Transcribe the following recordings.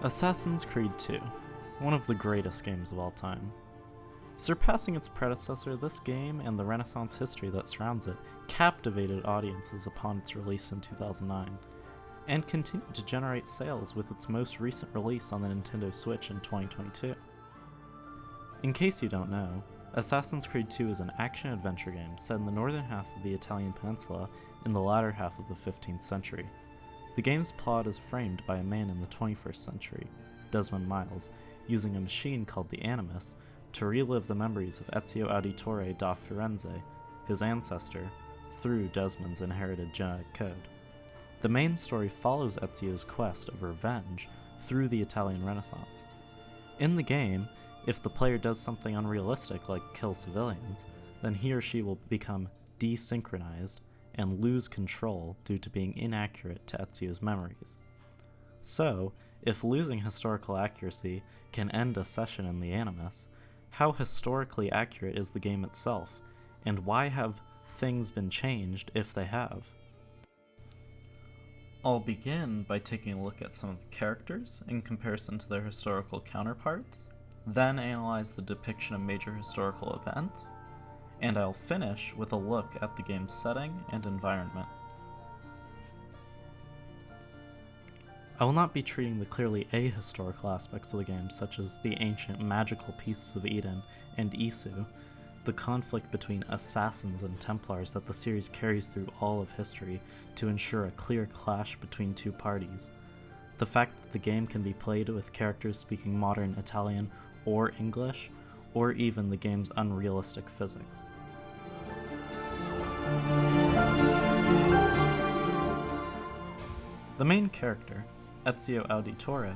Assassin's Creed 2, one of the greatest games of all time. Surpassing its predecessor, this game and the Renaissance history that surrounds it captivated audiences upon its release in 2009, and continued to generate sales with its most recent release on the Nintendo Switch in 2022. In case you don't know, Assassin's Creed 2 is an action-adventure game set in the northern half of the Italian peninsula in the latter half of the 15th century. The game's plot is framed by a man in the 21st century, Desmond Miles, using a machine called the Animus to relive the memories of Ezio Auditore da Firenze, his ancestor, through Desmond's inherited genetic code. The main story follows Ezio's quest of revenge through the Italian Renaissance. In the game, if the player does something unrealistic like kill civilians, then he or she will become desynchronized and lose control due to being inaccurate to Ezio's memories. So, if losing historical accuracy can end a session in the Animus, how historically accurate is the game itself, and why have things been changed if they have? I'll begin by taking a look at some of the characters in comparison to their historical counterparts, then analyze the depiction of major historical events, and I'll finish with a look at the game's setting and environment. I will not be treating the clearly ahistorical aspects of the game, such as the ancient magical pieces of Eden and Isu, the conflict between assassins and Templars that the series carries through all of history to ensure a clear clash between two parties, the fact that the game can be played with characters speaking modern Italian or English, or even the game's unrealistic physics. The main character, Ezio Auditore,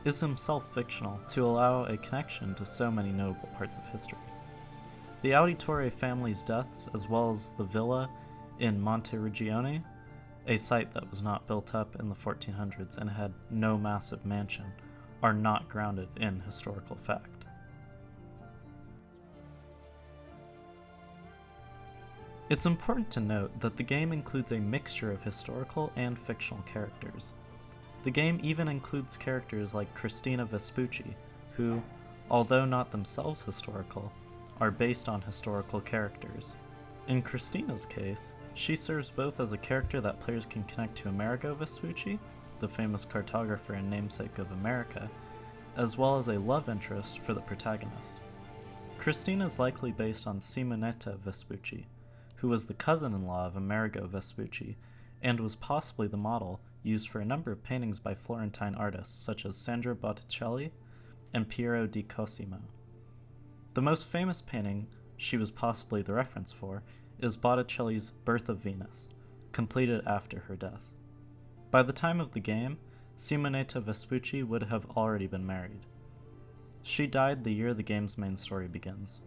is himself fictional to allow a connection to so many notable parts of history. The Auditore family's deaths, as well as the villa in Monteregione, a site that was not built up in the 1400s and had no massive mansion, are not grounded in historical fact. It's important to note that the game includes a mixture of historical and fictional characters. The game even includes characters like Cristina Vespucci, who, although not themselves historical, are based on historical characters. In Cristina's case, she serves both as a character that players can connect to Amerigo Vespucci, the famous cartographer and namesake of America, as well as a love interest for the protagonist. Cristina is likely based on Simonetta Vespucci, who was the cousin-in-law of Amerigo Vespucci, and was possibly the model used for a number of paintings by Florentine artists such as Sandro Botticelli and Piero di Cosimo. The most famous painting she was possibly the reference for is Botticelli's Birth of Venus, completed after her death. By the time of the game, Simonetta Vespucci would have already been married. She died the year the game's main story begins,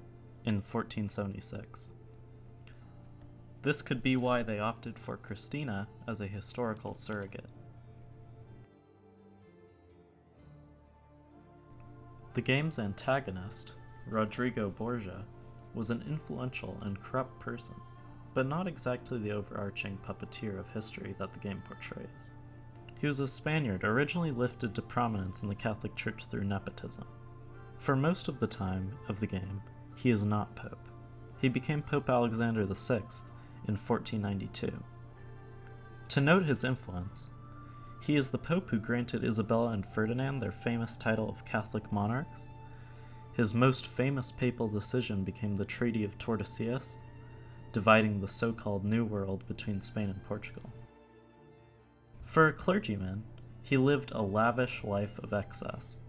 in 1476. This could be why they opted for Cristina as a historical surrogate. The game's antagonist, Rodrigo Borgia, was an influential and corrupt person, but not exactly the overarching puppeteer of history that the game portrays. He was a Spaniard originally lifted to prominence in the Catholic Church through nepotism. For most of the time of the game, he is not Pope. He became Pope Alexander VI in 1492. To note his influence, he is the Pope who granted Isabella and Ferdinand their famous title of Catholic monarchs. His most famous papal decision became the Treaty of Tordesillas, dividing the so-called New World between Spain and Portugal. For a clergyman, he lived a lavish life of excess.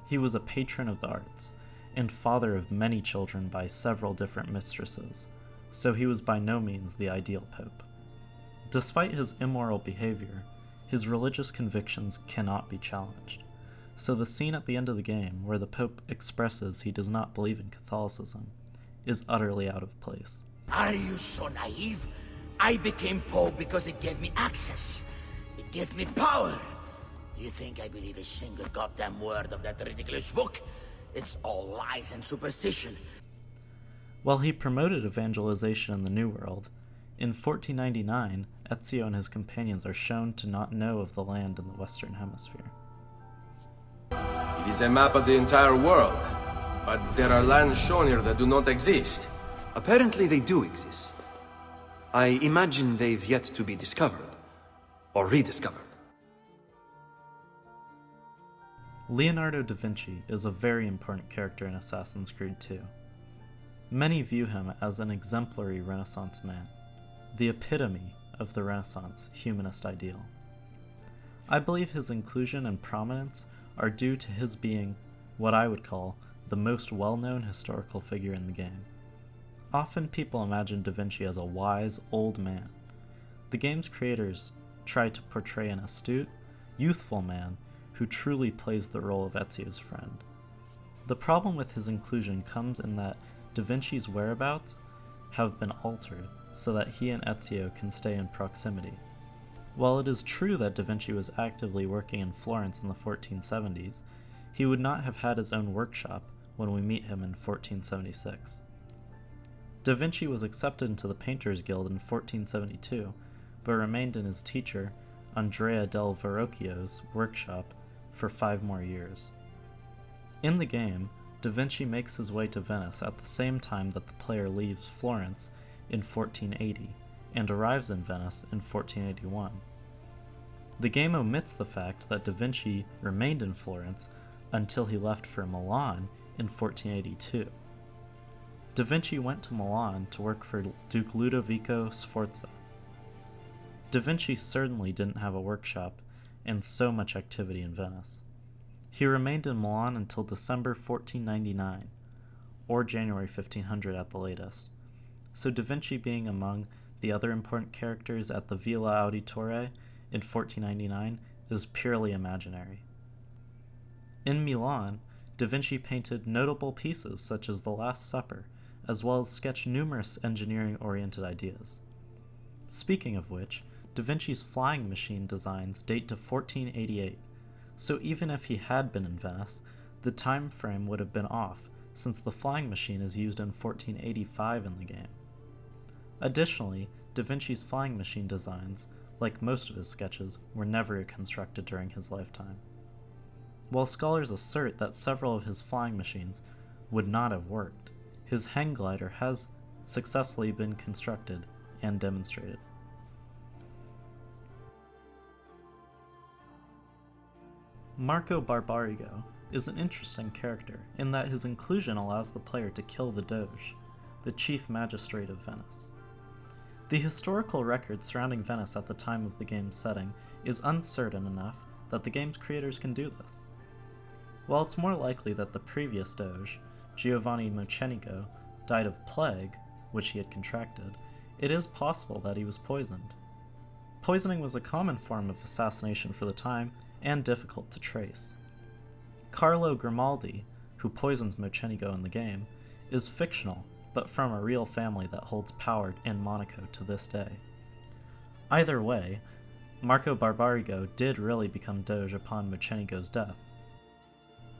He was a patron of the arts, and father of many children by several different mistresses, so he was by no means the ideal pope. Despite his immoral behavior, his religious convictions cannot be challenged, so the scene at the end of the game where the pope expresses he does not believe in Catholicism is utterly out of place. Are you so naive? I became pope because it gave me access. It gave me power. Do you think I believe a single goddamn word of that ridiculous book? It's all lies and superstition. While he promoted evangelization in the New World, in 1499, Ezio and his companions are shown to not know of the land in the Western Hemisphere. It is a map of the entire world, but there are lands shown here that do not exist. Apparently they do exist. I imagine they've yet to be discovered. Or rediscovered. Leonardo da Vinci is a very important character in Assassin's Creed 2. Many view him as an exemplary Renaissance man, the epitome of the Renaissance humanist ideal. I believe his inclusion and prominence are due to his being what I would call the most well-known historical figure in the game. Often people imagine Da Vinci as a wise, old man. The game's creators try to portray an astute, youthful man who truly plays the role of Ezio's friend. The problem with his inclusion comes in that Da Vinci's whereabouts have been altered so that he and Ezio can stay in proximity. While it is true that Da Vinci was actively working in Florence in the 1470s, he would not have had his own workshop when we meet him in 1476. Da Vinci was accepted into the Painters Guild in 1472, but remained in his teacher, Andrea del Verrocchio's workshop for 5 more years. In the game, Da Vinci makes his way to Venice at the same time that the player leaves Florence in 1480 and arrives in Venice in 1481. The game omits the fact that Da Vinci remained in Florence until he left for Milan in 1482. Da Vinci went to Milan to work for Duke Ludovico Sforza. Da Vinci certainly didn't have a workshop and so much activity in Venice. He remained in Milan until December 1499, or January 1500 at the latest, so Da Vinci being among the other important characters at the Villa Auditore in 1499 is purely imaginary. In Milan, Da Vinci painted notable pieces such as The Last Supper, as well as sketched numerous engineering-oriented ideas. Speaking of which, Da Vinci's flying machine designs date to 1488, so even if he had been in Venice, the time frame would have been off, since the flying machine is used in 1485 in the game. Additionally, Da Vinci's flying machine designs, like most of his sketches, were never constructed during his lifetime. While scholars assert that several of his flying machines would not have worked, his hang glider has successfully been constructed and demonstrated. Marco Barbarigo is an interesting character in that his inclusion allows the player to kill the Doge, the chief magistrate of Venice. The historical record surrounding Venice at the time of the game's setting is uncertain enough that the game's creators can do this. While it's more likely that the previous Doge, Giovanni Mocenigo, died of plague, which he had contracted, it is possible that he was poisoned. Poisoning was a common form of assassination for the time and difficult to trace. Carlo Grimaldi, who poisons Mocenigo in the game, is fictional, but from a real family that holds power in Monaco to this day. Either way, Marco Barbarigo did really become Doge upon Mocenigo's death.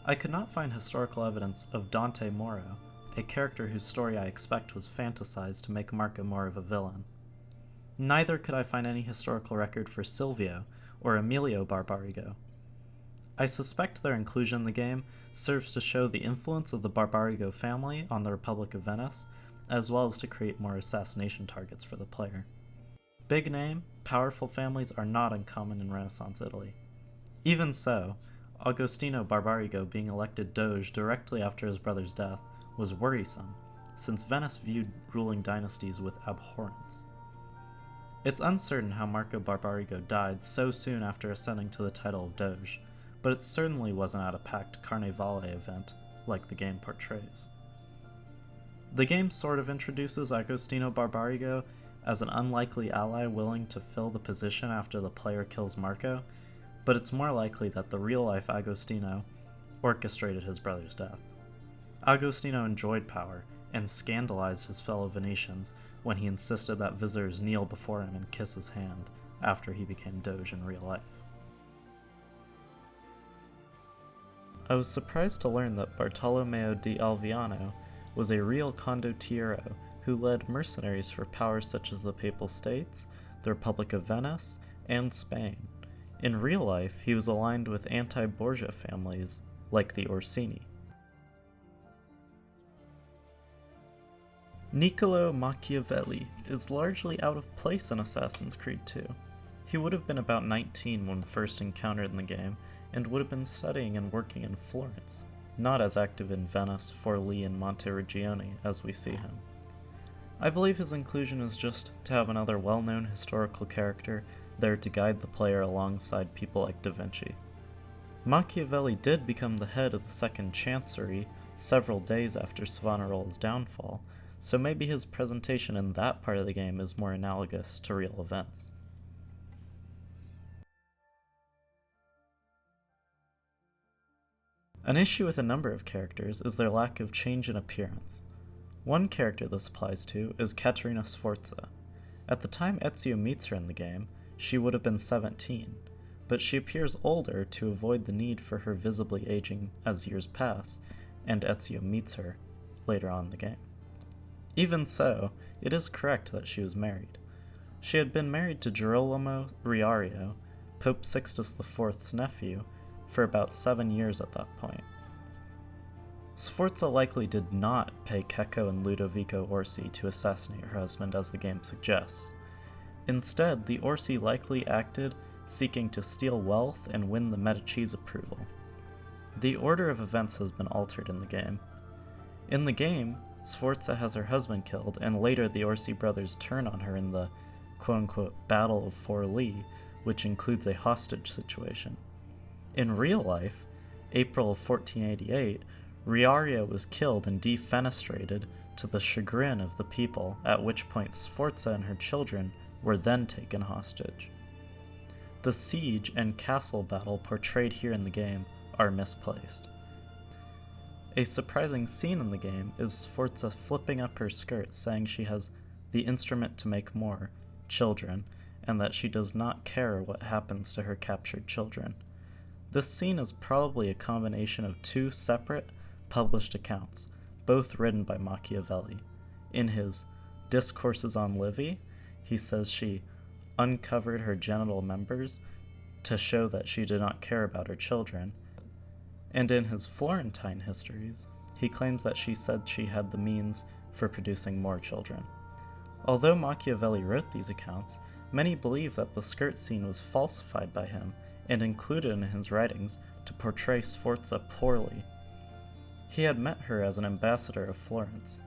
I could not find historical evidence of Dante Moro, a character whose story I expect was fantasized to make Marco more of a villain. Neither could I find any historical record for Silvio or Emilio Barbarigo. I suspect their inclusion in the game serves to show the influence of the Barbarigo family on the Republic of Venice, as well as to create more assassination targets for the player. Big name, powerful families are not uncommon in Renaissance Italy. Even so, Agostino Barbarigo being elected Doge directly after his brother's death was worrisome, since Venice viewed ruling dynasties with abhorrence. It's uncertain how Marco Barbarigo died so soon after ascending to the title of Doge, but it certainly wasn't at a packed Carnevale event like the game portrays. The game sort of introduces Agostino Barbarigo as an unlikely ally willing to fill the position after the player kills Marco, but it's more likely that the real-life Agostino orchestrated his brother's death. Agostino enjoyed power and scandalized his fellow Venetians when he insisted that visitors kneel before him and kiss his hand after he became Doge in real life. I was surprised to learn that Bartolomeo di Alviano was a real condottiero who led mercenaries for powers such as the Papal States, the Republic of Venice, and Spain. In real life, he was aligned with anti-Borgia families like the Orsini. Niccolo Machiavelli is largely out of place in Assassin's Creed 2. He would have been about 19 when first encountered in the game, and would have been studying and working in Florence, not as active in Venice, Forlì, and Monteriggioni as we see him. I believe his inclusion is just to have another well-known historical character there to guide the player alongside people like Da Vinci. Machiavelli did become the head of the Second Chancery several days after Savonarola's downfall, so maybe his presentation in that part of the game is more analogous to real events. An issue with a number of characters is their lack of change in appearance. One character this applies to is Caterina Sforza. At the time Ezio meets her in the game, she would have been 17, but she appears older to avoid the need for her visibly aging as years pass, and Ezio meets her later on in the game. Even so, it is correct that she was married. She had been married to Girolamo Riario, Pope Sixtus IV's nephew, for about 7 years at that point. Sforza likely did not pay Cecco and Ludovico Orsi to assassinate her husband as the game suggests. Instead, the Orsi likely acted seeking to steal wealth and win the Medici's approval. The order of events has been altered in the game. In the game, Sforza has her husband killed, and later the Orsi brothers turn on her in the quote-unquote Battle of Forlì, which includes a hostage situation. In real life, April of 1488, Riario was killed and defenestrated to the chagrin of the people, at which point Sforza and her children were then taken hostage. The siege and castle battle portrayed here in the game are misplaced. A surprising scene in the game is Sforza flipping up her skirt saying she has the instrument to make more children, and that she does not care what happens to her captured children. This scene is probably a combination of two separate, published accounts, both written by Machiavelli. In his Discourses on Livy, he says she uncovered her genital members to show that she did not care about her children, and in his Florentine histories, he claims that she said she had the means for producing more children. Although Machiavelli wrote these accounts, many believe that the skirt scene was falsified by him and included in his writings to portray Sforza poorly. He had met her as an ambassador of Florence.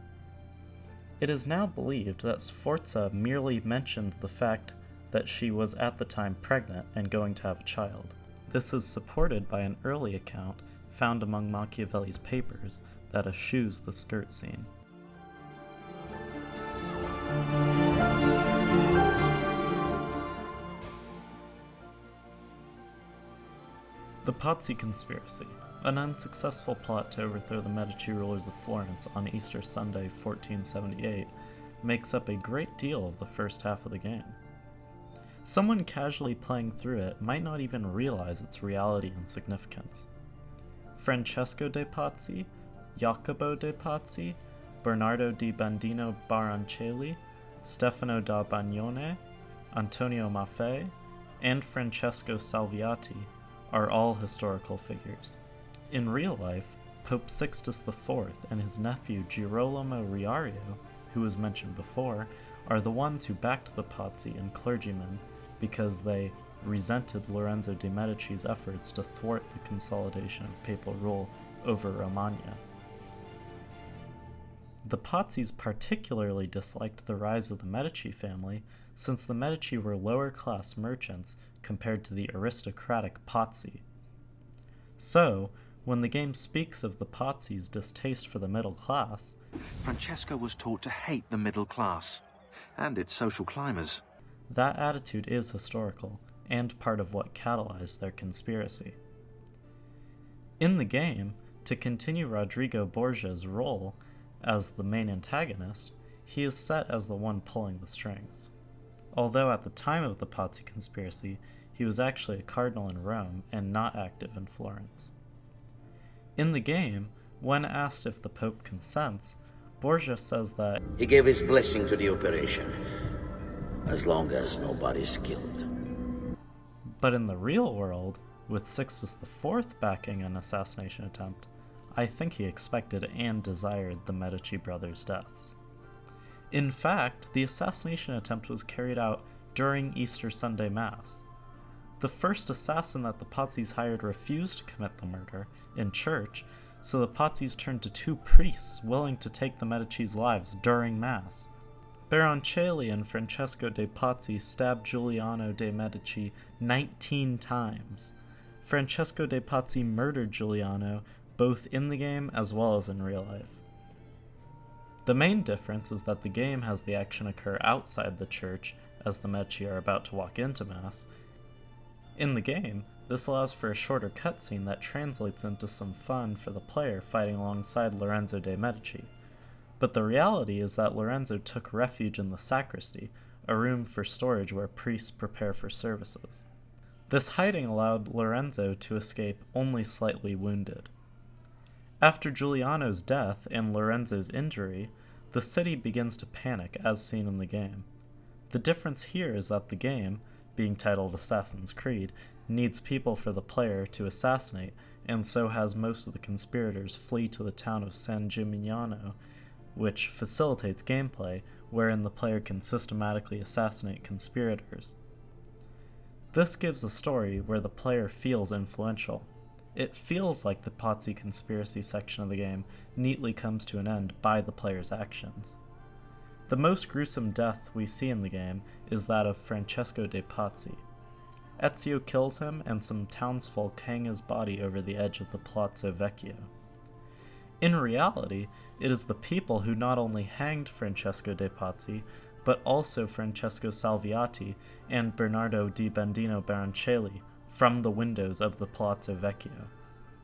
It is now believed that Sforza merely mentioned the fact that she was at the time pregnant and going to have a child. This is supported by an early account found among Machiavelli's papers that eschews the skirt scene. The Pazzi Conspiracy, an unsuccessful plot to overthrow the Medici rulers of Florence on Easter Sunday 1478, makes up a great deal of the first half of the game. Someone casually playing through it might not even realize its reality and significance. Francesco de' Pazzi, Jacopo de' Pazzi, Bernardo di Bandino Baroncelli, Stefano da Bagnone, Antonio Maffei, and Francesco Salviati are all historical figures. In real life, Pope Sixtus IV and his nephew Girolamo Riario, who was mentioned before, are the ones who backed the Pazzi and clergymen because they resented Lorenzo de' Medici's efforts to thwart the consolidation of papal rule over Romagna. The Pazzis particularly disliked the rise of the Medici family, since the Medici were lower-class merchants compared to the aristocratic Pazzi. So, when the game speaks of the Pazzi's distaste for the middle class, Francesco was taught to hate the middle class and its social climbers. That attitude is historical, and part of what catalyzed their conspiracy. In the game, to continue Rodrigo Borgia's role as the main antagonist, he is set as the one pulling the strings. Although at the time of the Pazzi conspiracy, he was actually a cardinal in Rome and not active in Florence. In the game, when asked if the Pope consents, Borgia says that he gave his blessing to the operation, as long as nobody's killed. But in the real world, With Sixtus IV backing an assassination attempt, I think he expected and desired the Medici brothers' deaths. In fact, the assassination attempt was carried out during Easter Sunday Mass. The first assassin that the Pazzis hired refused to commit the murder in church, so the Pazzis turned to two priests willing to take the Medici's lives during Mass. Baroncelli and Francesco de' Pazzi stabbed Giuliano de' Medici 19 times. Francesco de' Pazzi murdered Giuliano both in the game as well as in real life. The main difference is that the game has the action occur outside the church as the Medici are about to walk into Mass. In the game, this allows for a shorter cutscene that translates into some fun for the player fighting alongside Lorenzo de' Medici. But the reality is that Lorenzo took refuge in the sacristy, a room for storage where priests prepare for services. This hiding allowed Lorenzo to escape only slightly wounded. After Giuliano's death and Lorenzo's injury, the city begins to panic as seen in the game. The difference here is that the game, being titled Assassin's Creed, needs people for the player to assassinate, and so has most of the conspirators flee to the town of San Gimignano, which facilitates gameplay wherein the player can systematically assassinate conspirators. This gives a story where the player feels influential. It feels like the Pazzi Conspiracy section of the game neatly comes to an end by the player's actions. The most gruesome death we see in the game is that of Francesco de' Pazzi. Ezio kills him and some townsfolk hang his body over the edge of the Palazzo Vecchio. In reality, it is the people who not only hanged Francesco de' Pazzi, but also Francesco Salviati and Bernardo di Bandino Baroncelli from the windows of the Palazzo Vecchio.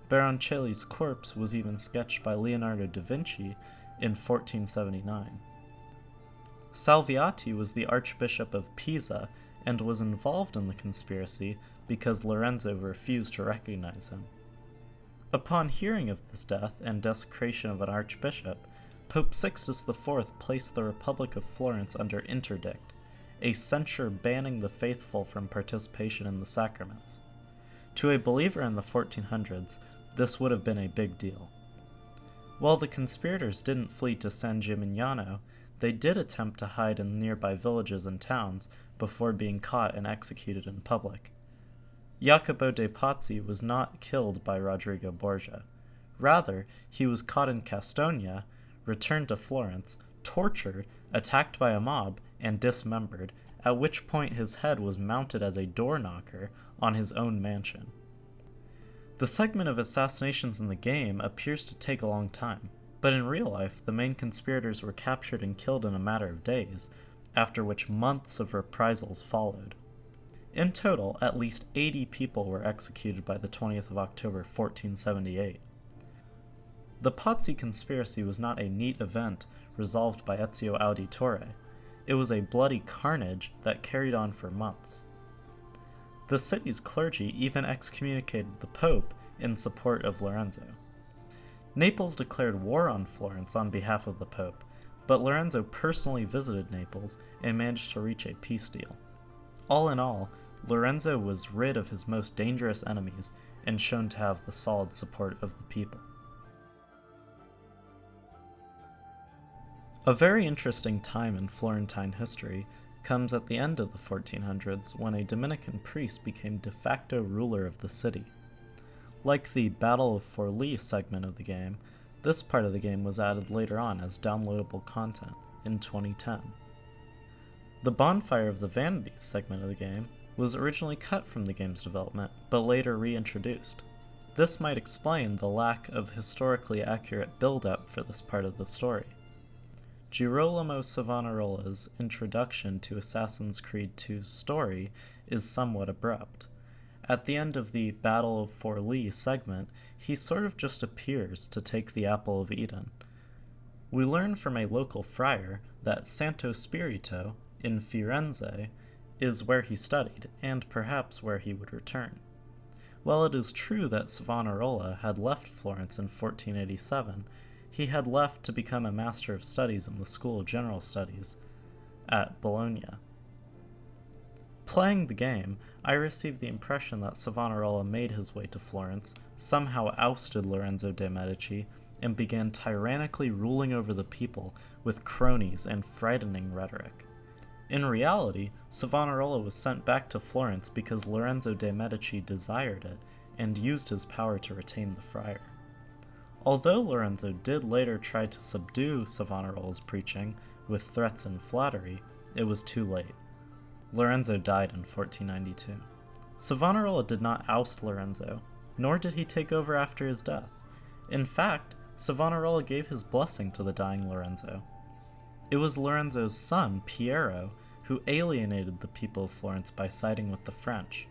Baroncelli's corpse was even sketched by Leonardo da Vinci in 1479. Salviati was the Archbishop of Pisa and was involved in the conspiracy because Lorenzo refused to recognize him. Upon hearing of this death and desecration of an archbishop, Pope Sixtus IV placed the Republic of Florence under interdict, a censure banning the faithful from participation in the sacraments. To a believer in the 1400s, this would have been a big deal. While the conspirators didn't flee to San Gimignano, they did attempt to hide in nearby villages and towns before being caught and executed in public. Jacopo de' Pazzi was not killed by Rodrigo Borgia. Rather, he was caught in Castonia, returned to Florence, tortured, attacked by a mob, and dismembered, at which point his head was mounted as a door knocker on his own mansion. The segment of assassinations in the game appears to take a long time, but in real life the main conspirators were captured and killed in a matter of days, after which months of reprisals followed. In total, at least 80 people were executed by the 20th of October 1478. The Pazzi Conspiracy was not a neat event resolved by Ezio Auditore. It was a bloody carnage that carried on for months. The city's clergy even excommunicated the Pope in support of Lorenzo. Naples declared war on Florence on behalf of the Pope, but Lorenzo personally visited Naples and managed to reach a peace deal. All in all, Lorenzo was rid of his most dangerous enemies and shown to have the solid support of the people. A very interesting time in Florentine history comes at the end of the 1400s when a Dominican priest became de facto ruler of the city. Like the Battle of Forlì segment of the game, this part of the game was added later on as downloadable content in 2010. The Bonfire of the Vanities segment of the game was originally cut from the game's development, but later reintroduced. This might explain the lack of historically accurate build-up for this part of the story. Girolamo Savonarola's introduction to Assassin's Creed 2's story is somewhat abrupt. At the end of the Battle of Forlì segment, he sort of just appears to take the Apple of Eden. We learn from a local friar that Santo Spirito, in Firenze, is where he studied, and perhaps where he would return. While it is true that Savonarola had left Florence in 1487, he had left to become a Master of Studies in the School of General Studies at Bologna. Playing the game, I received the impression that Savonarola made his way to Florence, somehow ousted Lorenzo de' Medici, and began tyrannically ruling over the people with cronies and frightening rhetoric. In reality, Savonarola was sent back to Florence because Lorenzo de' Medici desired it and used his power to retain the friar. Although Lorenzo did later try to subdue Savonarola's preaching with threats and flattery, it was too late. Lorenzo died in 1492. Savonarola did not oust Lorenzo, nor did he take over after his death. In fact, Savonarola gave his blessing to the dying Lorenzo. It was Lorenzo's son, Piero, who alienated the people of Florence by siding with the French.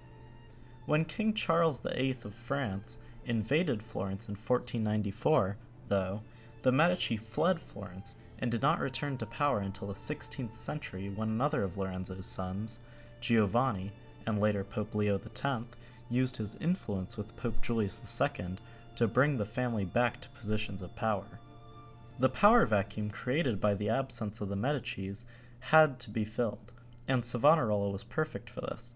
When King Charles VIII of France invaded Florence in 1494, though, the Medici fled Florence and did not return to power until the 16th century, when another of Lorenzo's sons, Giovanni, and later Pope Leo X, used his influence with Pope Julius II to bring the family back to positions of power. The power vacuum created by the absence of the Medicis had to be filled, and Savonarola was perfect for this.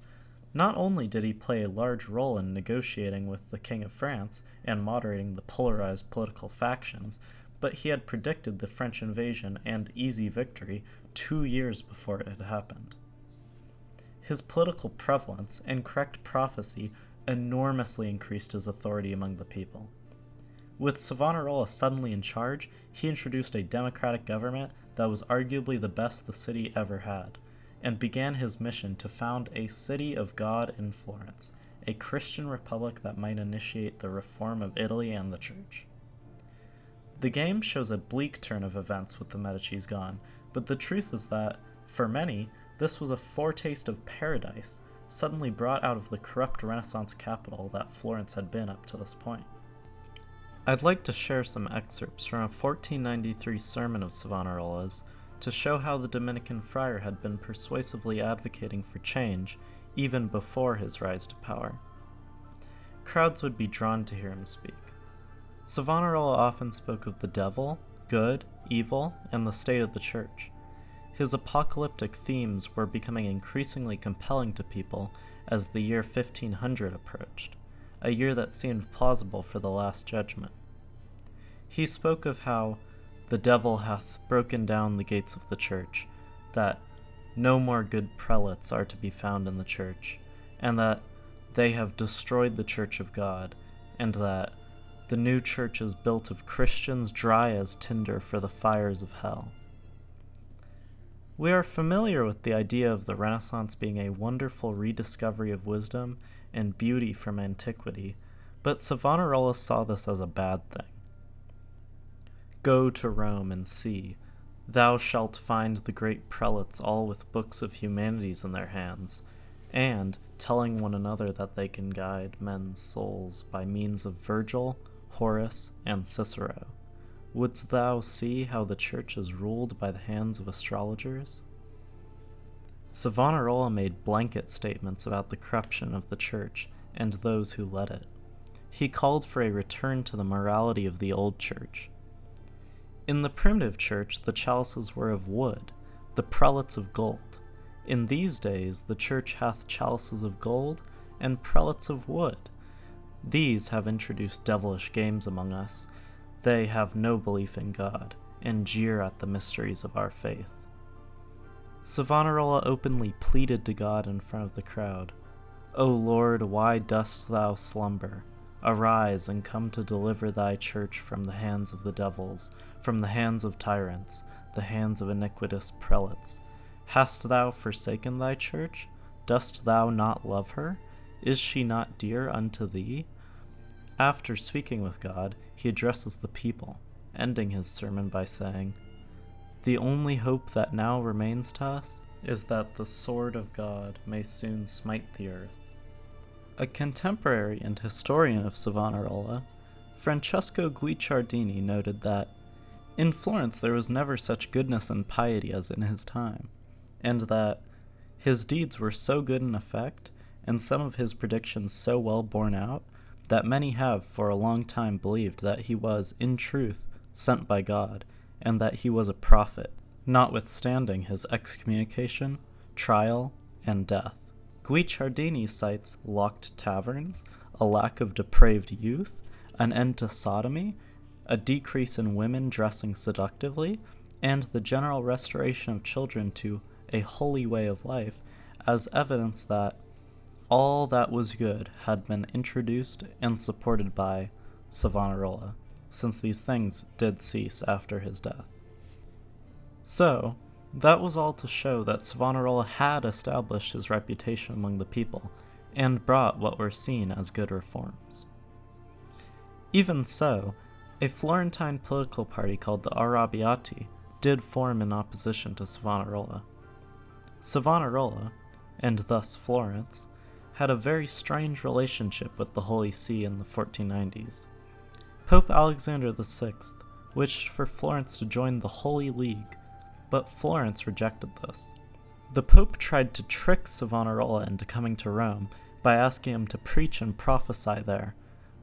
Not only did he play a large role in negotiating with the King of France and moderating the polarized political factions, but he had predicted the French invasion and easy victory 2 years before it had happened. His political prevalence and correct prophecy enormously increased his authority among the people. With Savonarola suddenly in charge, he introduced a democratic government that was arguably the best the city ever had, and began his mission to found a city of God in Florence, a Christian republic that might initiate the reform of Italy and the Church. The game shows a bleak turn of events with the Medicis gone, but the truth is that, for many, this was a foretaste of paradise, suddenly brought out of the corrupt Renaissance capital that Florence had been up to this point. I'd like to share some excerpts from a 1493 sermon of Savonarola's to show how the Dominican friar had been persuasively advocating for change even before his rise to power. Crowds would be drawn to hear him speak. Savonarola often spoke of the devil, good, evil, and the state of the church. His apocalyptic themes were becoming increasingly compelling to people as the year 1500 approached, a year that seemed plausible for the Last Judgment. He spoke of how the devil hath broken down the gates of the church, that no more good prelates are to be found in the church, and that they have destroyed the church of God, and that the new church is built of Christians dry as tinder for the fires of hell. We are familiar with the idea of the Renaissance being a wonderful rediscovery of wisdom and beauty from antiquity, but Savonarola saw this as a bad thing. Go to Rome and see. Thou shalt find the great prelates all with books of humanities in their hands, and telling one another that they can guide men's souls by means of Virgil, Horace, and Cicero. Wouldst thou see how the church is ruled by the hands of astrologers? Savonarola made blanket statements about the corruption of the church and those who led it. He called for a return to the morality of the old church. In the primitive church, the chalices were of wood, the prelates of gold. In these days, the church hath chalices of gold and prelates of wood. These have introduced devilish games among us. They have no belief in God, and jeer at the mysteries of our faith. Savonarola openly pleaded to God in front of the crowd. O Lord, why dost thou slumber? Arise and come to deliver thy church from the hands of the devils, from the hands of tyrants, the hands of iniquitous prelates. Hast thou forsaken thy church? Dost thou not love her? Is she not dear unto thee? After speaking with God, he addresses the people, ending his sermon by saying, The only hope that now remains to us is that the sword of God may soon smite the earth. A contemporary and historian of Savonarola, Francesco Guicciardini, noted that, in Florence there was never such goodness and piety as in his time, and that his deeds were so good in effect, and some of his predictions so well borne out, that many have for a long time believed that he was, in truth, sent by God, and that he was a prophet, notwithstanding his excommunication, trial, and death. Guicciardini cites locked taverns, a lack of depraved youth, an end to sodomy, a decrease in women dressing seductively, and the general restoration of children to a holy way of life as evidence that all that was good had been introduced and supported by Savonarola, since these things did cease after his death. So, that was all to show that Savonarola had established his reputation among the people, and brought what were seen as good reforms. Even so, a Florentine political party called the Arrabbiati did form in opposition to Savonarola. Savonarola, and thus Florence, had a very strange relationship with the Holy See in the 1490s. Pope Alexander VI wished for Florence to join the Holy League, but Florence rejected this. The Pope tried to trick Savonarola into coming to Rome by asking him to preach and prophesy there,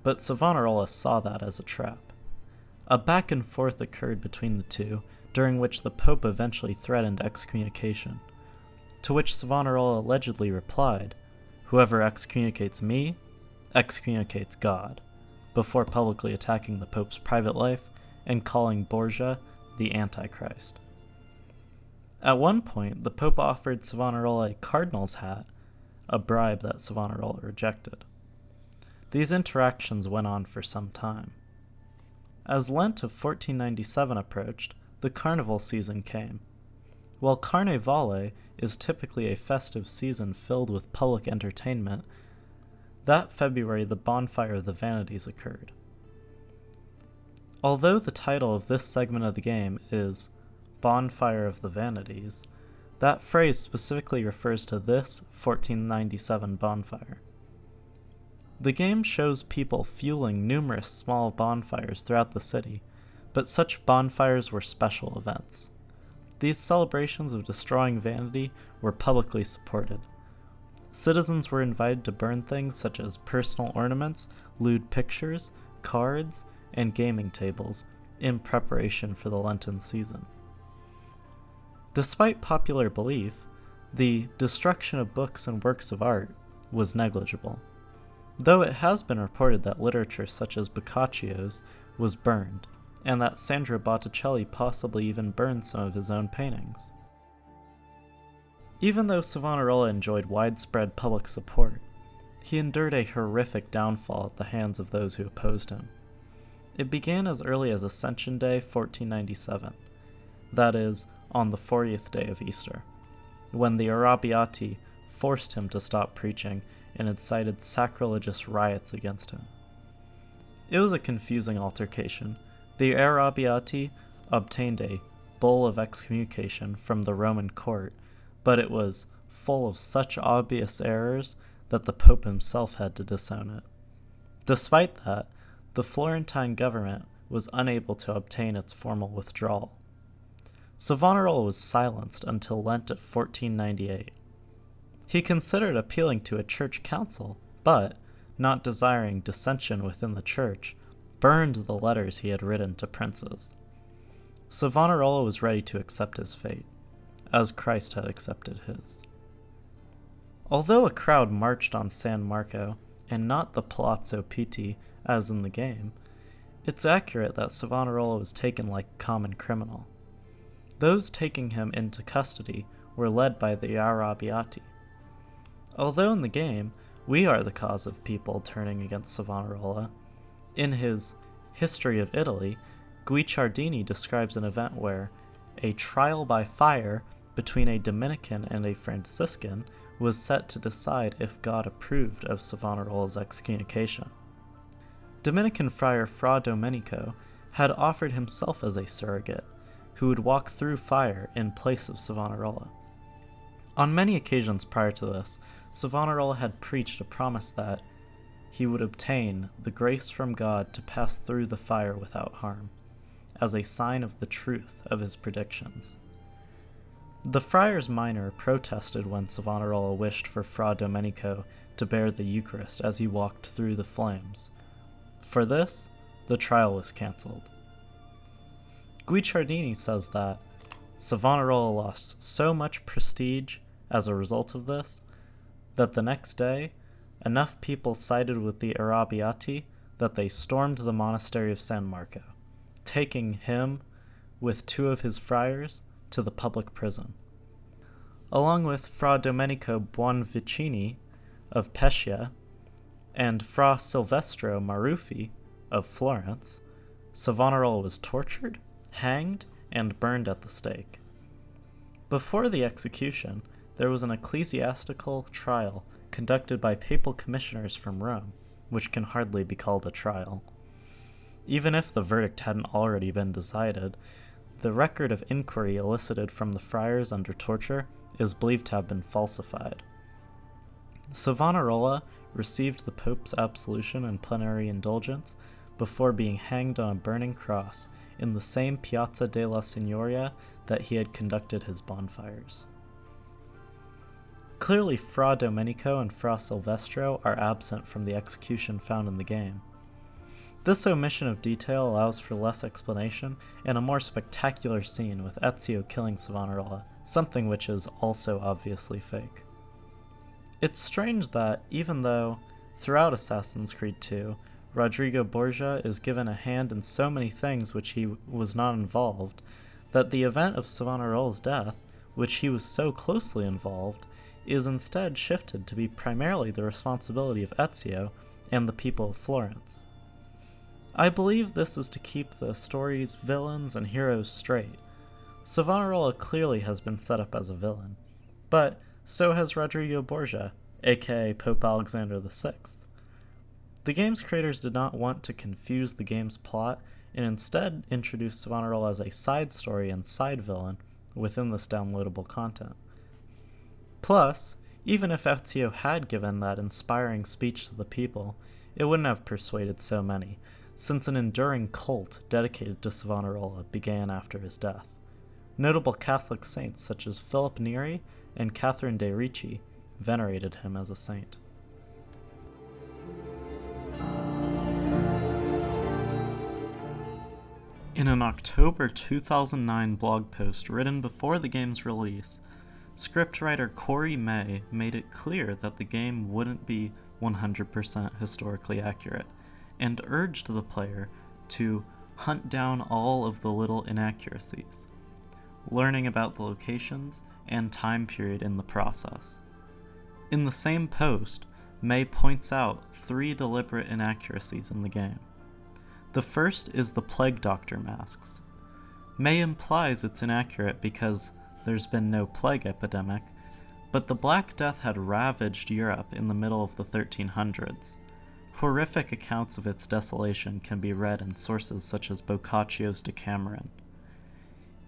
but Savonarola saw that as a trap. A back and forth occurred between the two, during which the Pope eventually threatened excommunication, to which Savonarola allegedly replied, "Whoever excommunicates me, excommunicates God," before publicly attacking the Pope's private life and calling Borgia the Antichrist. At one point, the Pope offered Savonarola a cardinal's hat, a bribe that Savonarola rejected. These interactions went on for some time. As Lent of 1497 approached, the carnival season came. While Carnevale is typically a festive season filled with public entertainment, that February the Bonfire of the Vanities occurred. Although the title of this segment of the game is Bonfire of the Vanities, that phrase specifically refers to this 1497 bonfire. The game shows people fueling numerous small bonfires throughout the city, but such bonfires were special events. These celebrations of destroying vanity were publicly supported. Citizens were invited to burn things such as personal ornaments, lewd pictures, cards, and gaming tables in preparation for the Lenten season. Despite popular belief, the destruction of books and works of art was negligible, though it has been reported that literature such as Boccaccio's was burned, and that Sandro Botticelli possibly even burned some of his own paintings. Even though Savonarola enjoyed widespread public support, he endured a horrific downfall at the hands of those who opposed him. It began as early as Ascension Day 1497, that is, on the 40th day of Easter, when the Arrabbiati forced him to stop preaching and incited sacrilegious riots against him. It was a confusing altercation. The Arrabbiati obtained a bull of excommunication from the Roman court, but it was full of such obvious errors that the Pope himself had to disown it. Despite that, the Florentine government was unable to obtain its formal withdrawal. Savonarola was silenced until Lent of 1498. He considered appealing to a church council, but, not desiring dissension within the church, burned the letters he had written to princes. Savonarola was ready to accept his fate, as Christ had accepted his. Although a crowd marched on San Marco, and not the Palazzo Pitti as in the game, it's accurate that Savonarola was taken like a common criminal. Those taking him into custody were led by the Arrabbiati. Although in the game, we are the cause of people turning against Savonarola, in his History of Italy, Guicciardini describes an event where a trial by fire between a Dominican and a Franciscan was set to decide if God approved of Savonarola's excommunication. Dominican friar Fra Domenico had offered himself as a surrogate, who would walk through fire in place of Savonarola. On many occasions prior to this, Savonarola had preached a promise that he would obtain the grace from God to pass through the fire without harm, as a sign of the truth of his predictions. The friars minor protested when Savonarola wished for Fra Domenico to bear the Eucharist as he walked through the flames. For this, the trial was cancelled. Guicciardini says that Savonarola lost so much prestige as a result of this, that the next day, enough people sided with the Arrabbiati that they stormed the monastery of San Marco, taking him, with 2 of his friars, to the public prison. Along with Fra Domenico Buonvicini of Pescia and Fra Silvestro Maruffi of Florence, Savonarola was tortured, hanged, and burned at the stake. Before the execution, there was an ecclesiastical trial conducted by papal commissioners from Rome, which can hardly be called a trial. Even if the verdict hadn't already been decided, the record of inquiry elicited from the friars under torture is believed to have been falsified. Savonarola received the Pope's absolution and plenary indulgence before being hanged on a burning cross in the same Piazza della Signoria that he had conducted his bonfires. Clearly, Fra Domenico and Fra Silvestro are absent from the execution found in the game. This omission of detail allows for less explanation and a more spectacular scene with Ezio killing Savonarola, something which is also obviously fake. It's strange that, even though, throughout Assassin's Creed 2, Rodrigo Borgia is given a hand in so many things which he was not involved, that the event of Savonarola's death, which he was so closely involved, is instead shifted to be primarily the responsibility of Ezio and the people of Florence. I believe this is to keep the story's villains and heroes straight. Savonarola clearly has been set up as a villain, but so has Rodrigo Borgia, aka Pope Alexander VI. The game's creators did not want to confuse the game's plot and instead introduced Savonarola as a side story and side villain within this downloadable content. Plus, even if Ezio had given that inspiring speech to the people, it wouldn't have persuaded so many, since an enduring cult dedicated to Savonarola began after his death. Notable Catholic saints such as Philip Neri and Catherine de' Ricci venerated him as a saint. In an October 2009 blog post written before the game's release, scriptwriter Corey May made it clear that the game wouldn't be 100% historically accurate, and urged the player to hunt down all of the little inaccuracies, learning about the locations and time period in the process. In the same post, May points out 3 deliberate inaccuracies in the game. The first is the Plague Doctor masks. May implies it's inaccurate because there's been no plague epidemic, but the Black Death had ravaged Europe in the middle of the 1300s. Horrific accounts of its desolation can be read in sources such as Boccaccio's Decameron.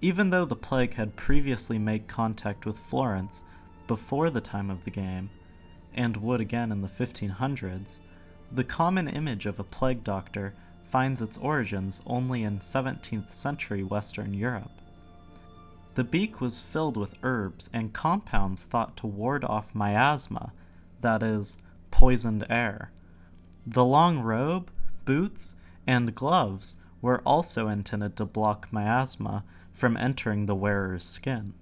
Even though the plague had previously made contact with Florence before the time of the game, and would again in the 1500s, the common image of a plague doctor finds its origins only in 17th century Western Europe. The beak was filled with herbs and compounds thought to ward off miasma, that is, poisoned air. The long robe, boots, and gloves were also intended to block miasma from entering the wearer's skin.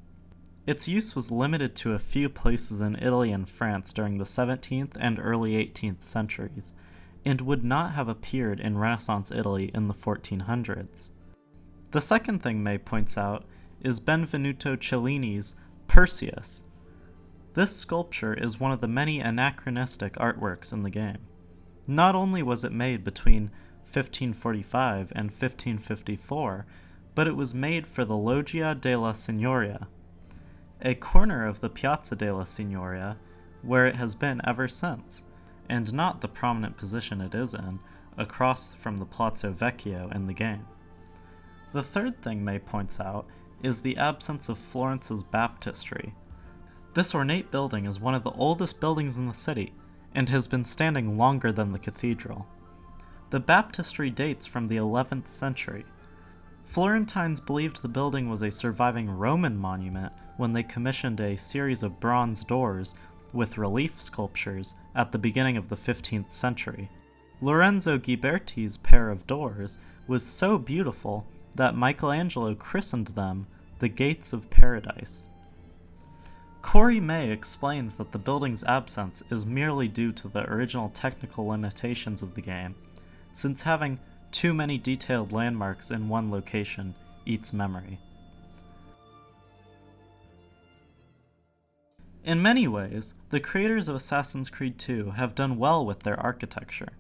Its use was limited to a few places in Italy and France during the 17th and early 18th centuries, and would not have appeared in Renaissance Italy in the 1400s. The second thing May points out is Benvenuto Cellini's Perseus. This sculpture is one of the many anachronistic artworks in the game. Not only was it made between 1545 and 1554, but it was made for the Loggia della Signoria, a corner of the Piazza della Signoria, where it has been ever since, and not the prominent position it is in, across from the Palazzo Vecchio in the game. The third thing May points out is the absence of Florence's baptistry. This ornate building is one of the oldest buildings in the city, and has been standing longer than the cathedral. The baptistry dates from the 11th century. Florentines believed the building was a surviving Roman monument when they commissioned a series of bronze doors with relief sculptures at the beginning of the 15th century. Lorenzo Ghiberti's pair of doors was so beautiful that Michelangelo christened them the Gates of Paradise. Corey May explains that the building's absence is merely due to the original technical limitations of the game, since having too many detailed landmarks in one location eats memory. In many ways, the creators of Assassin's Creed 2 have done well with their architecture.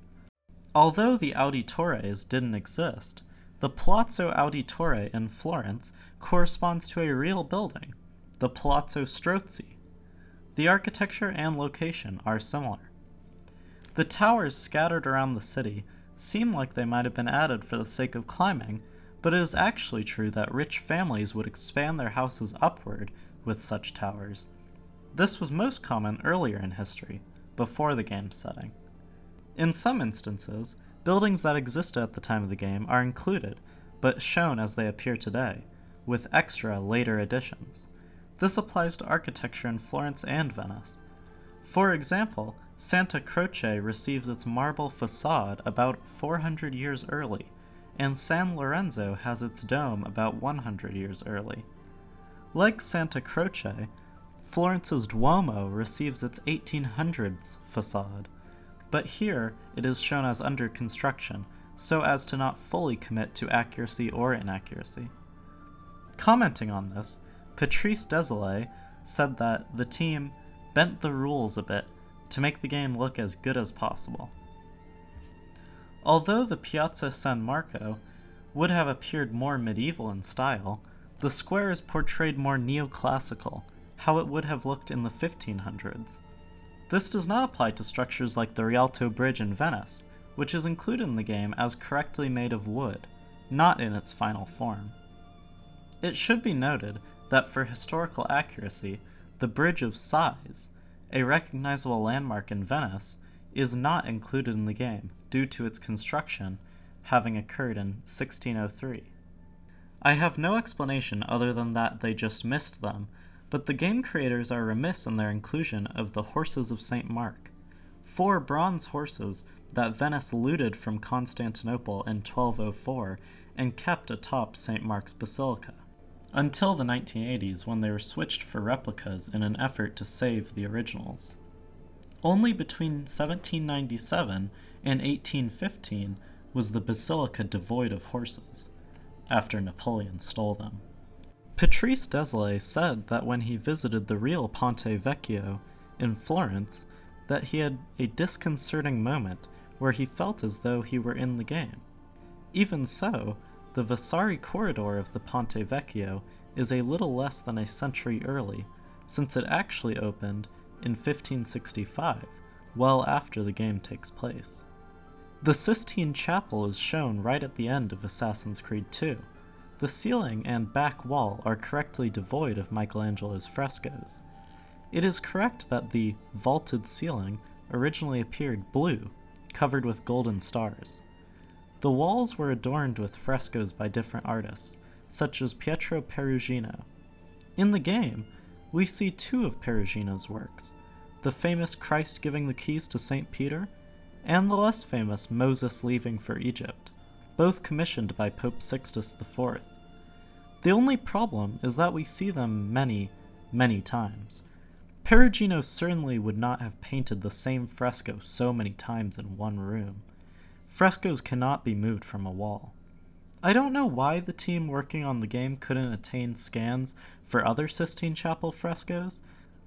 Although the Auditores didn't exist, the Palazzo Auditore in Florence corresponds to a real building, the Palazzo Strozzi. The architecture and location are similar. The towers scattered around the city seem like they might have been added for the sake of climbing, but it is actually true that rich families would expand their houses upward with such towers. This was most common earlier in history, before the game's setting. In some instances, buildings that existed at the time of the game are included, but shown as they appear today, with extra later additions. This applies to architecture in Florence and Venice. For example, Santa Croce receives its marble facade about 400 years early, and San Lorenzo has its dome about 100 years early. Like Santa Croce, Florence's Duomo receives its 1800s facade, but here it is shown as under construction, so as to not fully commit to accuracy or inaccuracy. Commenting on this, Patrice Désilets said that the team bent the rules a bit to make the game look as good as possible. Although the Piazza San Marco would have appeared more medieval in style, the square is portrayed more neoclassical, how it would have looked in the 1500s. This does not apply to structures like the Rialto Bridge in Venice, which is included in the game as correctly made of wood, not in its final form. It should be noted that for historical accuracy, the Bridge of Sighs, a recognizable landmark in Venice, is not included in the game due to its construction having occurred in 1603. I have no explanation other than that they just missed them, but the game creators are remiss in their inclusion of the Horses of St. Mark, 4 bronze horses that Venice looted from Constantinople in 1204 and kept atop St. Mark's Basilica, until the 1980s when they were switched for replicas in an effort to save the originals. Only between 1797 and 1815 was the basilica devoid of horses, after Napoleon stole them. Patrice Désilets said that when he visited the real Ponte Vecchio in Florence, that he had a disconcerting moment where he felt as though he were in the game. Even so, the Vasari corridor of the Ponte Vecchio is a little less than a century early, since it actually opened in 1565, well after the game takes place. The Sistine Chapel is shown right at the end of Assassin's Creed 2. The ceiling and back wall are correctly devoid of Michelangelo's frescoes. It is correct that the vaulted ceiling originally appeared blue, covered with golden stars. The walls were adorned with frescoes by different artists, such as Pietro Perugino. In the game, we see 2 of Perugino's works, the famous Christ giving the keys to St. Peter, and the less famous Moses leaving for Egypt, both commissioned by Pope Sixtus IV. The only problem is that we see them many, many times. Perugino certainly would not have painted the same fresco so many times in one room. Frescoes cannot be moved from a wall. I don't know why the team working on the game couldn't attain scans for other Sistine Chapel frescoes,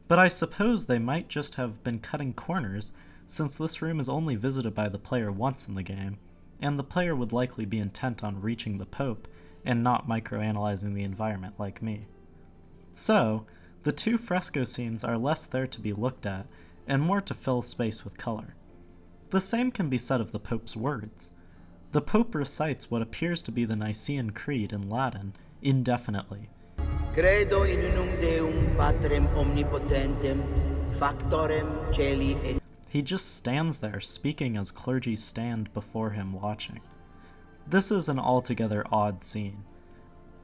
but I suppose they might just have been cutting corners, since this room is only visited by the player once in the game, and the player would likely be intent on reaching the Pope and not microanalyzing the environment like me. So, the 2 fresco scenes are less there to be looked at, and more to fill space with color. The same can be said of the Pope's words. The Pope recites what appears to be the Nicene Creed in Latin indefinitely. Credo in unum Deum Patrem omnipotentem, factorem celi et... He just stands there speaking as clergy stand before him watching. This is an altogether odd scene,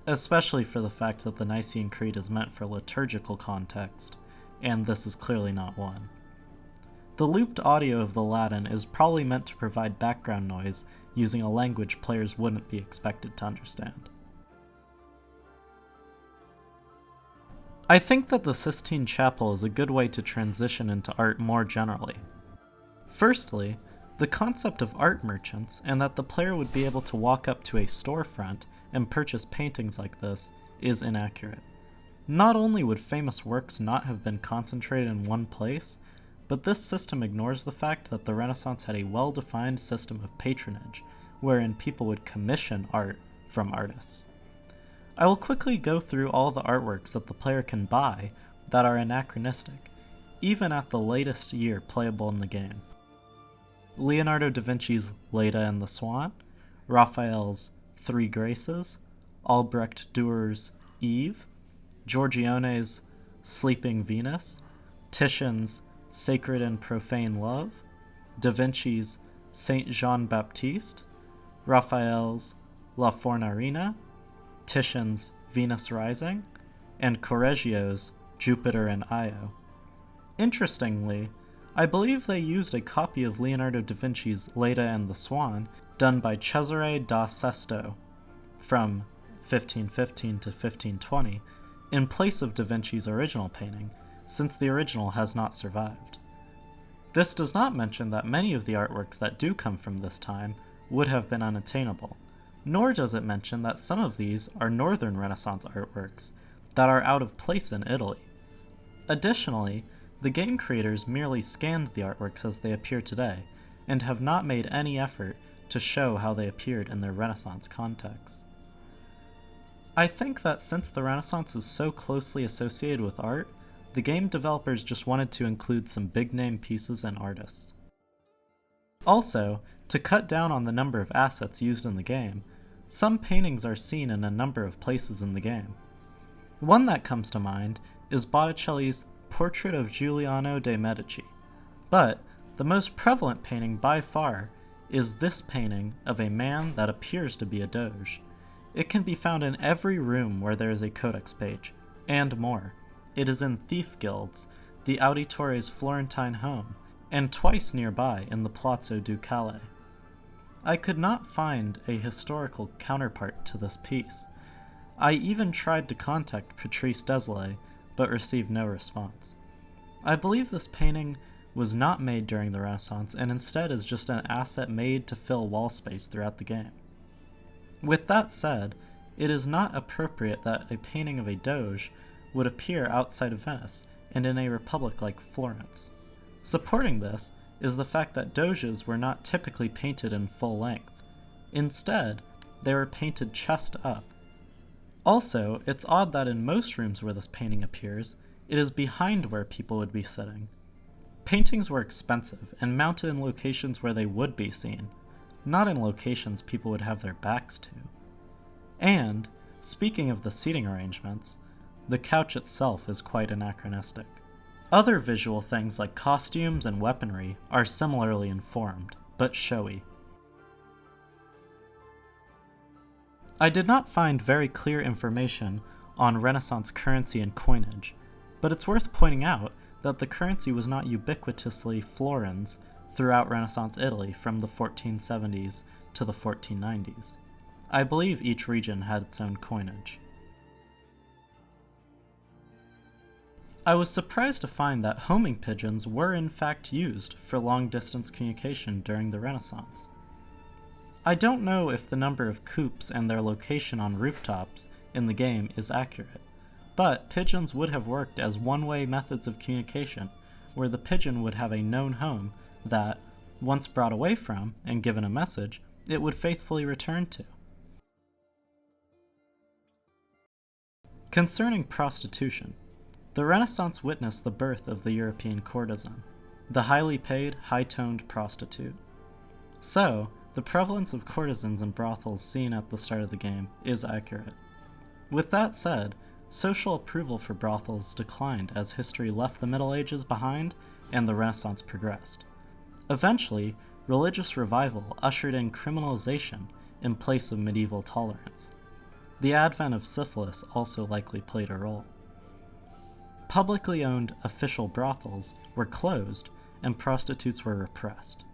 especially for the fact that the Nicene Creed is meant for liturgical context, and this is clearly not one. The looped audio of the Latin is probably meant to provide background noise using a language players wouldn't be expected to understand. I think that the Sistine Chapel is a good way to transition into art more generally. Firstly, the concept of art merchants and that the player would be able to walk up to a storefront and purchase paintings like this is inaccurate. Not only would famous works not have been concentrated in one place, but this system ignores the fact that the Renaissance had a well-defined system of patronage, wherein people would commission art from artists. I will quickly go through all the artworks that the player can buy that are anachronistic, even at the latest year playable in the game. Leonardo da Vinci's Leda and the Swan, Raphael's Three Graces, Albrecht Dürer's Eve, Giorgione's Sleeping Venus, Titian's Sacred and Profane Love, Da Vinci's Saint Jean-Baptiste, Raphael's La Fornarina, Titian's Venus Rising, and Correggio's Jupiter and Io. Interestingly, I believe they used a copy of Leonardo da Vinci's Leda and the Swan done by Cesare da Sesto from 1515 to 1520 in place of da Vinci's original painting, since the original has not survived. This does not mention that many of the artworks that do come from this time would have been unattainable, nor does it mention that some of these are Northern Renaissance artworks that are out of place in Italy. Additionally, the game creators merely scanned the artworks as they appear today, and have not made any effort to show how they appeared in their Renaissance context. I think that since the Renaissance is so closely associated with art, the game developers just wanted to include some big-name pieces and artists. Also, to cut down on the number of assets used in the game, some paintings are seen in a number of places in the game. One that comes to mind is Botticelli's Portrait of Giuliano de' Medici, but the most prevalent painting by far is this painting of a man that appears to be a doge. It can be found in every room where there is a codex page, and more. It is in thief guilds, the Auditore's Florentine home, and twice nearby in the Palazzo Ducale. I could not find a historical counterpart to this piece. I even tried to contact Patrice Deslay, but received no response. I believe this painting was not made during the Renaissance and instead is just an asset made to fill wall space throughout the game. With that said, it is not appropriate that a painting of a doge would appear outside of Venice and in a republic like Florence. Supporting this is the fact that doges were not typically painted in full length. Instead, they were painted chest up. Also, it's odd that in most rooms where this painting appears, it is behind where people would be sitting. Paintings were expensive and mounted in locations where they would be seen, not in locations people would have their backs to. And, speaking of the seating arrangements, the couch itself is quite anachronistic. Other visual things like costumes and weaponry are similarly informed, but showy. I did not find very clear information on Renaissance currency and coinage, but it's worth pointing out that the currency was not ubiquitously florins throughout Renaissance Italy from the 1470s to the 1490s. I believe each region had its own coinage. I was surprised to find that homing pigeons were in fact used for long-distance communication during the Renaissance. I don't know if the number of coops and their location on rooftops in the game is accurate, but pigeons would have worked as one-way methods of communication, where the pigeon would have a known home that, once brought away from and given a message, it would faithfully return to. Concerning prostitution, the Renaissance witnessed the birth of the European courtesan, the highly paid, high-toned prostitute. So, the prevalence of courtesans and brothels seen at the start of the game is accurate. With that said, social approval for brothels declined as history left the Middle Ages behind and the Renaissance progressed. Eventually, religious revival ushered in criminalization in place of medieval tolerance. The advent of syphilis also likely played a role. Publicly owned official brothels were closed and prostitutes were repressed.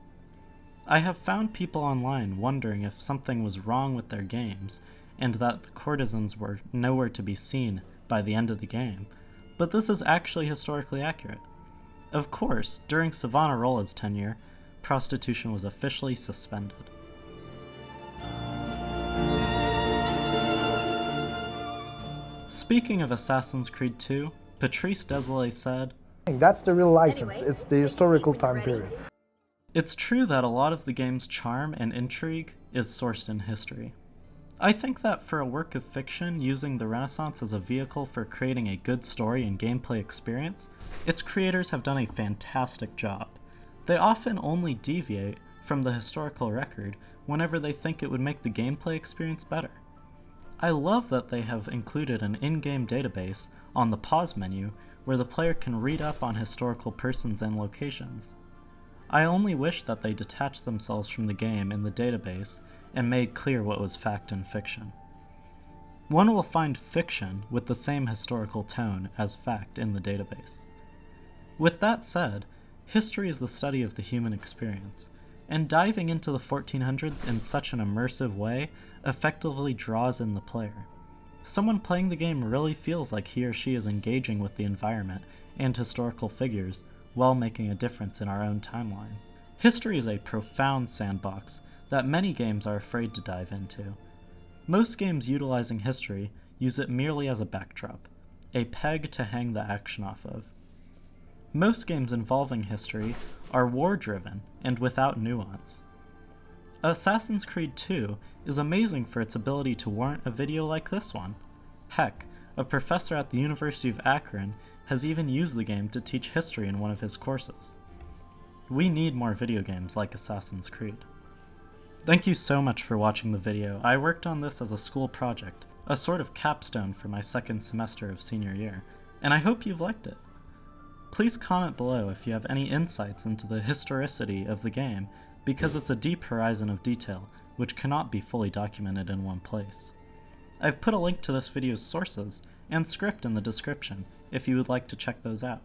I have found people online wondering if something was wrong with their games and that the courtesans were nowhere to be seen by the end of the game, but this is actually historically accurate. Of course, during Savonarola's tenure, prostitution was officially suspended. Speaking of Assassin's Creed 2, Patrice Désilets said, That's the real license, it's the historical time period. "It's true that a lot of the game's charm and intrigue is sourced in history. I think that for a work of fiction using the Renaissance as a vehicle for creating a good story and gameplay experience, its creators have done a fantastic job. They often only deviate from the historical record whenever they think it would make the gameplay experience better. I love that they have included an in-game database on the pause menu where the player can read up on historical persons and locations. I only wish that they detached themselves from the game in the database and made clear what was fact and fiction. One will find fiction with the same historical tone as fact in the database. With that said, history is the study of the human experience, and diving into the 1400s in such an immersive way effectively draws in the player. Someone playing the game really feels like he or she is engaging with the environment and historical figures while making a difference in our own timeline. History is a profound sandbox that many games are afraid to dive into. Most games utilizing history use it merely as a backdrop, a peg to hang the action off of. Most games involving history are war-driven and without nuance. Assassin's Creed 2 is amazing for its ability to warrant a video like this one. Heck, a professor at the University of Akron has even used the game to teach history in one of his courses. We need more video games like Assassin's Creed. Thank you so much for watching the video. I worked on this as a school project, a sort of capstone for my second semester of senior year, and I hope you've liked it. Please comment below if you have any insights into the historicity of the game, because it's a deep horizon of detail which cannot be fully documented in one place. I've put a link to this video's sources and script in the description if you would like to check those out.